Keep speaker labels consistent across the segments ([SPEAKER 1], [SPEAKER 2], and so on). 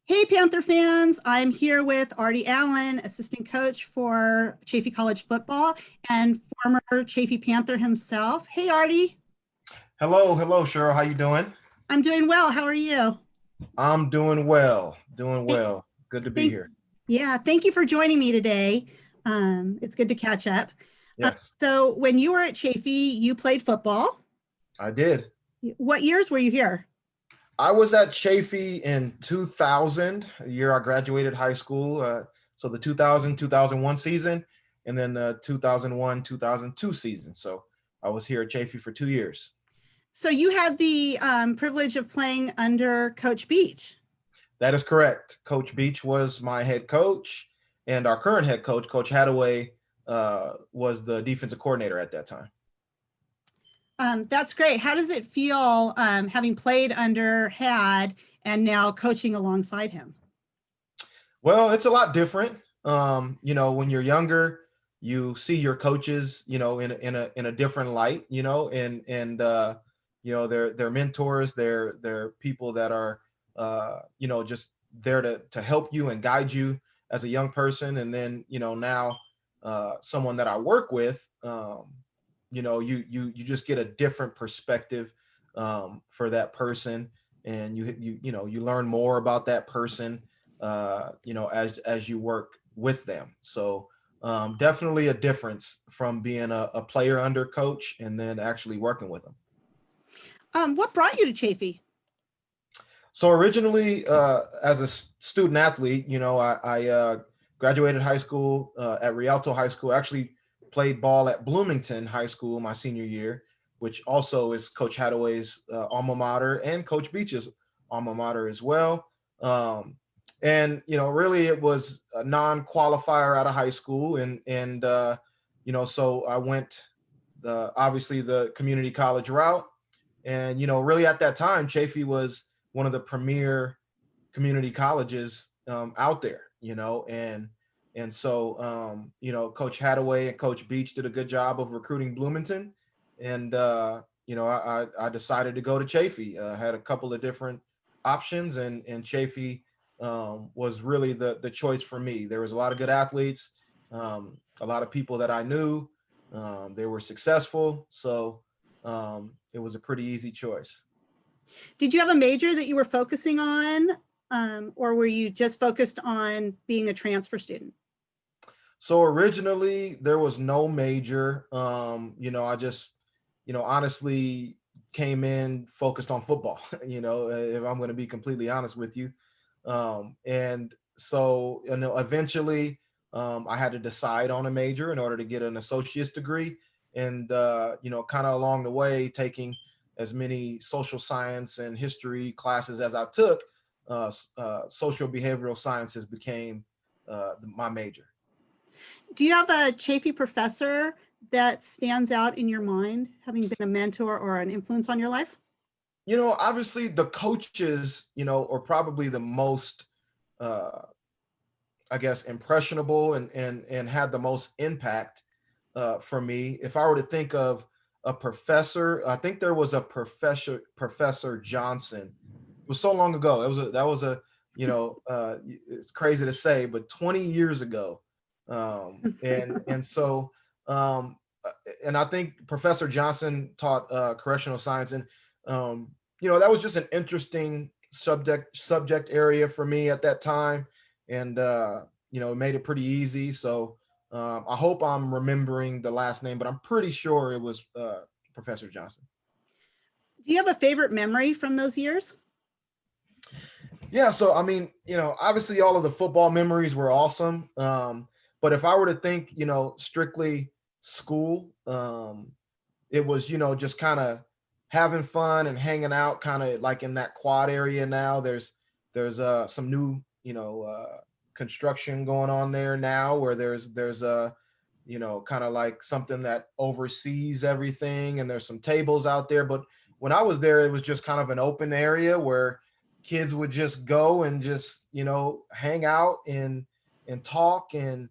[SPEAKER 1] Hey, Panther fans. I'm here with Artie Allen, assistant coach for Chaffey College football and former Chaffey Panther himself. Hey, Artie.
[SPEAKER 2] Hello, Cheryl. How you doing?
[SPEAKER 1] I'm doing well. How are you?
[SPEAKER 2] I'm doing well, doing
[SPEAKER 1] Thank,
[SPEAKER 2] well. Good to be
[SPEAKER 1] thank,
[SPEAKER 2] here.
[SPEAKER 1] yeah, thank you for joining me today. It's good to catch up. Uh,
[SPEAKER 2] Yes,
[SPEAKER 1] so, when you were at Chaffey, you played football.
[SPEAKER 2] I did.
[SPEAKER 1] What years were you here?
[SPEAKER 2] I was at Chaffey in 2000, the year I graduated high school. So the 2001 season, and then the 2001, 2002 season. So I was here at Chaffey for 2 years.
[SPEAKER 1] So, you had the privilege of playing under Coach Beach.
[SPEAKER 2] That is correct. Coach Beach was my head coach, and our current head coach, Coach Hadaway, was the defensive coordinator at that time.
[SPEAKER 1] That's great. How does it feel having played under Had and now coaching alongside him?
[SPEAKER 2] Well, it's a lot different. When you're younger, you see your coaches, in a different light, they're mentors, they're people that are, just there to help you and guide you as a young person. And then, now someone that I work with, you just get a different perspective for that person, and you learn more about that person as you work with them. So definitely a difference from being a player under coach and then actually working with them.
[SPEAKER 1] What brought you to Chaffey?
[SPEAKER 2] So originally, as a student athlete, I graduated high school at Rialto High School. Actually, played ball at Bloomington High School my senior year, which also is Coach Hadaway's alma mater and Coach Beach's alma mater as well. And really, it was a non-qualifier out of high school, and so I went obviously the community college route, and really at that time, Chaffey was one of the premier community colleges out there, and so Coach Hadaway and Coach Beach did a good job of recruiting Bloomington, and I decided to go to Chaffey. Had a couple of different options, and Chaffey was really the choice for me. There was a lot of good athletes, a lot of people that I knew. They were successful, so it was a pretty easy choice.
[SPEAKER 1] Did you have a major that you were focusing on, or were you just focused on being a transfer student?
[SPEAKER 2] So originally there was no major. I just, honestly came in focused on football, if I'm going to be completely honest with you. And so, eventually I had to decide on a major in order to get an associate's degree. And, kind of along the way, taking as many social science and history classes as I took, social behavioral sciences became my major.
[SPEAKER 1] Do you have a Chaffey professor that stands out in your mind, having been a mentor or an influence on your life?
[SPEAKER 2] Obviously the coaches, are probably the most, uh, I guess, impressionable and had the most impact for me. If I were to think of a professor, I think there was a Professor Johnson. It was so long ago. It's crazy to say, but 20 years ago. And so, um, and I think Professor Johnson taught correctional science, and that was just an interesting subject area for me at that time, and it made it pretty easy. So I hope I'm remembering the last name, but I'm pretty sure it was Professor Johnson.
[SPEAKER 1] Do you have a favorite memory from those years?
[SPEAKER 2] Yeah, so I mean, obviously all of the football memories were awesome. But if I were to think, strictly school, it was, just kind of having fun and hanging out, kind of like in that quad area now. There's some new, construction going on there now, where there's a kind of like something that oversees everything, and there's some tables out there. But when I was there, it was just kind of an open area where kids would just go and just hang out and talk and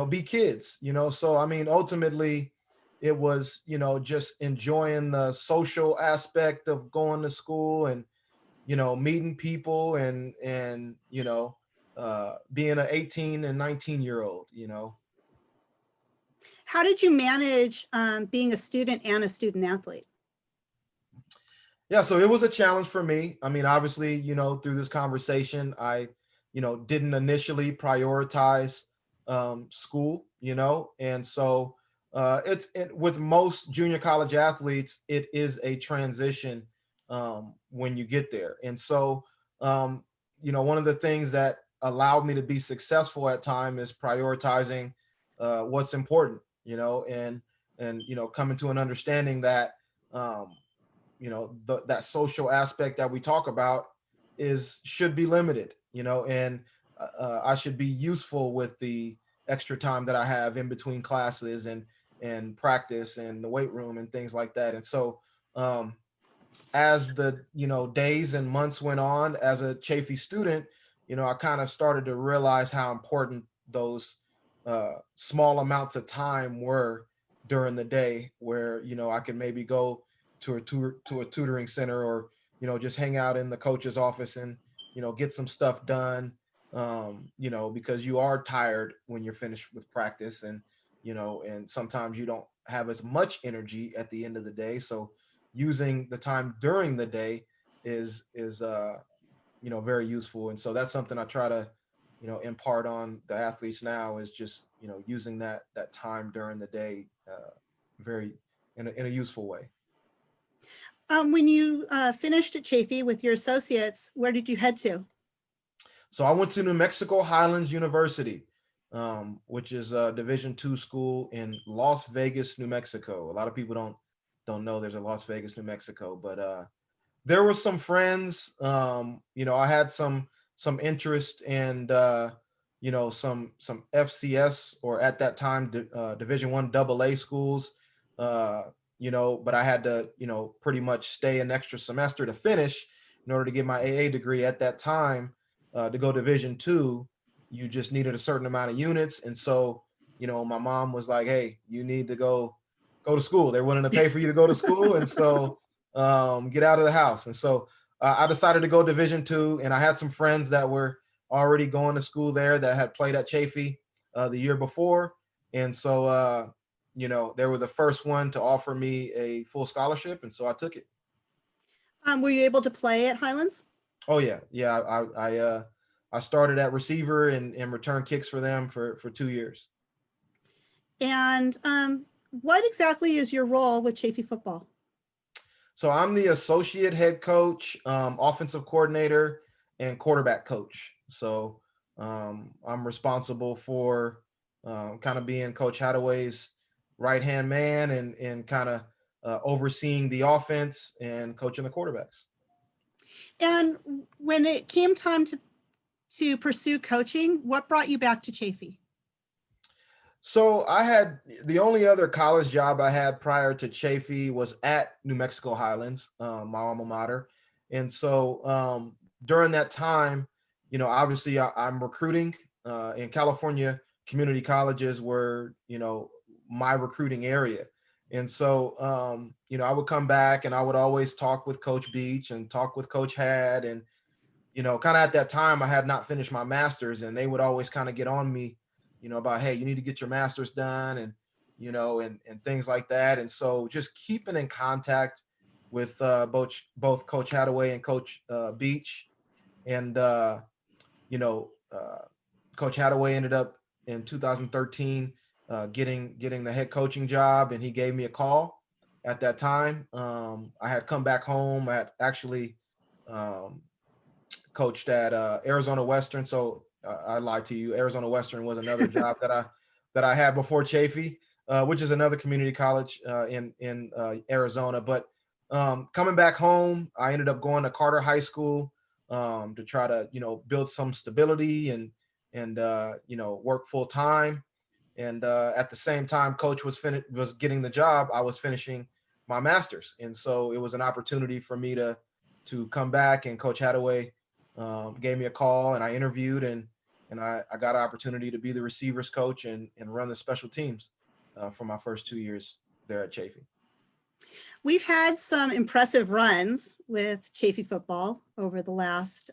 [SPEAKER 2] be kids. So I mean, ultimately it was just enjoying the social aspect of going to school, and meeting people and being an 18 and 19-year-old.
[SPEAKER 1] How did you manage being a student and a student athlete?
[SPEAKER 2] Yeah, so it was a challenge for me. I mean, obviously, through this conversation, I, didn't initially prioritize school, and so with most junior college athletes, it is a transition when you get there. And so, one of the things that allowed me to be successful at time is prioritizing what's important, and coming to an understanding that that social aspect that we talk about should be limited, and I should be useful with the extra time that I have in between classes and practice and the weight room and things like that. And so as the days and months went on as a Chaffey student, I kind of started to realize how important those small amounts of time were during the day, where I could maybe go to a tutoring center, or just hang out in the coach's office and get some stuff done, because you are tired when you're finished with practice, and sometimes you don't have as much energy at the end of the day. So using the time during the day is very useful. And so that's something I try to impart on the athletes now, is just using that time during the day very in a useful way.
[SPEAKER 1] When you finished at Chaffey with your associates, where did you head to?
[SPEAKER 2] So I went to New Mexico Highlands University, which is a Division II school in Las Vegas, New Mexico. A lot of people don't know there's a Las Vegas, New Mexico, but there were some friends. I had some interest in some FCS, or at that time Division I AA schools. But I had to pretty much stay an extra semester to finish in order to get my AA degree. At that time, to go Division II, you just needed a certain amount of units. And so my mom was like, hey, you need to go to school. They're willing to pay for you to go to school. And so get out of the house. And so I decided to go Division II, and I had some friends that were already going to school there that had played at Chaffey the year before. And so they were the first one to offer me a full scholarship, and so I took it.
[SPEAKER 1] Were you able to play at Highlands?
[SPEAKER 2] Oh yeah. I started at receiver and return kicks for them for 2 years.
[SPEAKER 1] And what exactly is your role with Chaffey football?
[SPEAKER 2] So I'm the associate head coach, offensive coordinator, and quarterback coach. So I'm responsible for kind of being Coach Hadaway's right-hand man, and kind of overseeing the offense and coaching the quarterbacks.
[SPEAKER 1] And when it came time to pursue coaching, what brought you back to Chaffey?
[SPEAKER 2] So I had the only other college job I had prior to Chaffey was at New Mexico Highlands, my alma mater. And so during that time, obviously I'm recruiting in California. Community colleges were, my recruiting area. And so, I would come back and I would always talk with Coach Beach and talk with Coach Had. And, kind of at that time, I had not finished my master's, and they would always kind of get on me, about, hey, you need to get your master's done, and, and things like that. And so just keeping in contact with both Coach Hadaway and Coach Beach. And, Coach Hadaway ended up in 2013 getting the head coaching job, and he gave me a call at that time. I had come back home. I had actually coached at Arizona Western. So I lied to you. Arizona Western was another job that I had before Chaffey, which is another community college in Arizona. But coming back home, I ended up going to Carter High School to try to build some stability and work full time. And at the same time, Coach was getting the job, I was finishing my master's, and so it was an opportunity for me to come back. And Coach Hadaway gave me a call, and I interviewed, and I got an opportunity to be the receivers coach and run the special teams for my first 2 years there at Chaffey.
[SPEAKER 1] We've had some impressive runs with Chaffey football over the last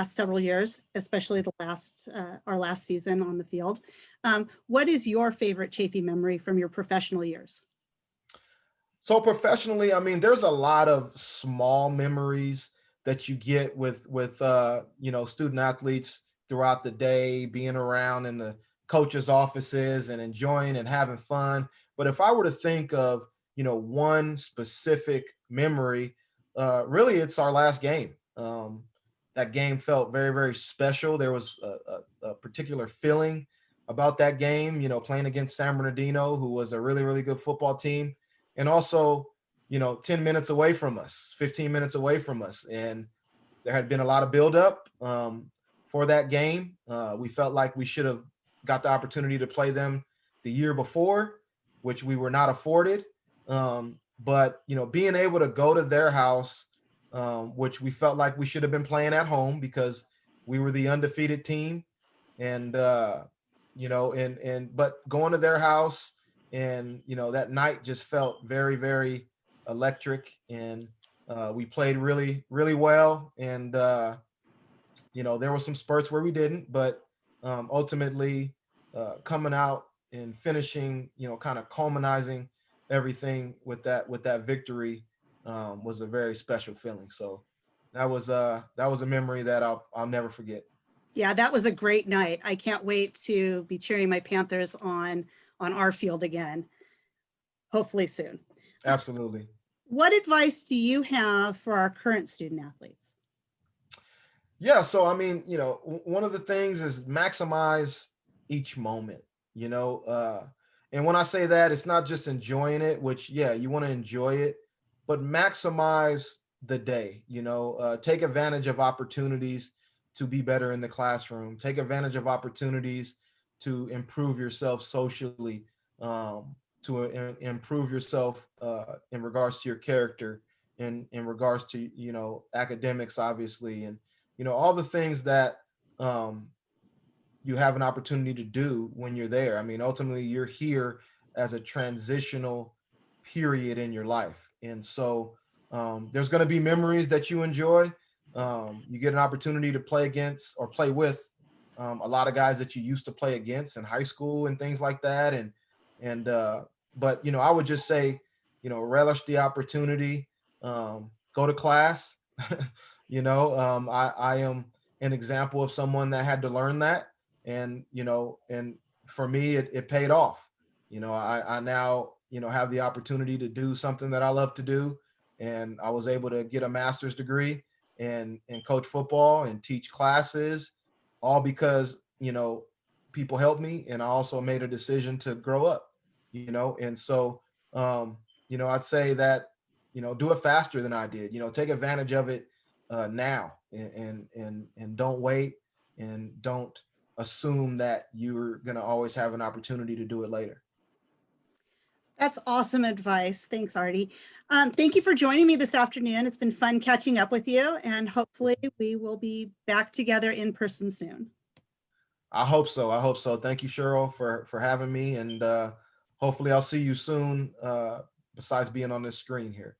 [SPEAKER 1] several years, especially our last season on the field. What is your favorite Chaffey memory from your professional years?
[SPEAKER 2] So professionally, I mean, there's a lot of small memories that you get with student athletes throughout the day, being around in the coaches' offices and enjoying and having fun. But if I were to think of, one specific memory, really it's our last game. That game felt very, very special. There was a particular feeling about that game, playing against San Bernardino, who was a really, really good football team, and also 10 minutes away from us, 15 minutes away from us. And there had been a lot of buildup for that game. We felt like we should have got the opportunity to play them the year before, which we were not afforded. But being able to go to their house, which we felt like we should have been playing at home because we were the undefeated team, and but going to their house, and that night just felt very, very electric, and we played really, really well. And there were some spurts where we didn't, but ultimately coming out and finishing, kind of culminizing everything with that victory was a very special feeling. So that was a memory that I'll never forget.
[SPEAKER 1] Yeah, that was a great night. I can't wait to be cheering my Panthers on our field again, hopefully soon.
[SPEAKER 2] Absolutely.
[SPEAKER 1] What advice do you have for our current student athletes?
[SPEAKER 2] Yeah, so I mean, one of the things is maximize each moment, and when I say that, it's not just enjoying it, which, yeah, you want to enjoy it, but maximize the day, take advantage of opportunities to be better in the classroom, take advantage of opportunities to improve yourself socially, to improve yourself in regards to your character, in regards to, academics, obviously, and all the things that you have an opportunity to do when you're there. I mean, ultimately, you're here as a transitional period in your life. And so there's going to be memories that you enjoy. You get an opportunity to play against or play with a lot of guys that you used to play against in high school and things like that. But I would just say, relish the opportunity, go to class. I am an example of someone that had to learn that, and for me, it paid off. I now have the opportunity to do something that I love to do, and I was able to get a master's degree and coach football and teach classes, all because people helped me, and I also made a decision to grow up. And so I'd say that do it faster than I did. Take advantage of it now, and don't wait, and don't assume that you're going to always have an opportunity to do it later.
[SPEAKER 1] That's awesome advice. Thanks, Artie. Thank you for joining me this afternoon. It's been fun catching up with you, and hopefully we will be back together in person soon.
[SPEAKER 2] I hope so. Thank you, Cheryl, for having me, and hopefully I'll see you soon, besides being on this screen here.